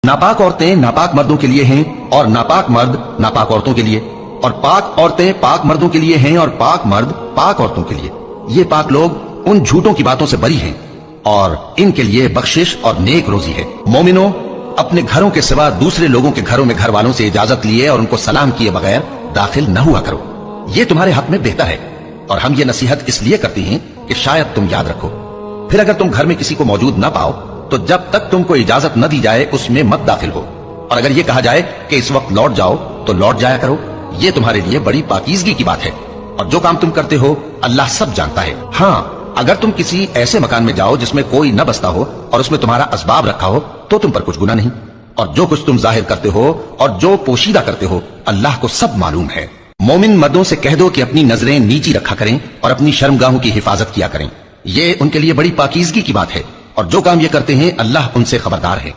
नापाक औरतें नापाक मर्दों के लिए हैं और नापाक मर्द नापाक औरतों के लिए, और पाक औरतें पाक मर्दों के लिए हैं और पाक मर्द पाक औरतों के लिए। ये पाक लोग उन झूठों की बातों से बरी हैं और इनके लिए बख्शिश और नेक रोजी है। मोमिनो, अपने घरों के सिवा दूसरे लोगों के घरों में घर वालों से इजाजत लिए और उनको सलाम किए बगैर दाखिल न हुआ करो। ये तुम्हारे हक में बेहतर है और हम ये नसीहत इसलिए करते हैं कि शायद तुम याद रखो। फिर अगर तुम घर में किसी को मौजूद न पाओ तो जब तक तुमको इजाजत न दी जाए उसमें मत दाखिल हो, और अगर ये कहा जाए कि इस वक्त लौट जाओ तो लौट जाया करो। ये तुम्हारे लिए बड़ी पाकीज़गी की बात है और जो काम तुम करते हो अल्लाह सब जानता है। हाँ, अगर तुम किसी ऐसे मकान में जाओ जिसमें कोई न बसता हो और उसमें तुम्हारा असबाब रखा हो तो तुम पर कुछ गुनाह नहीं, और जो कुछ तुम जाहिर करते हो और जो पोशीदा करते हो अल्लाह को सब मालूम है। मोमिन मर्दों से कह दो कि अपनी नजरें नीची रखा करें और अपनी शर्मगाहों की हिफाजत किया करें। ये उनके लिए बड़ी पाकीज़गी की बात है और जो काम ये करते हैं अल्लाह उनसे खबरदार है।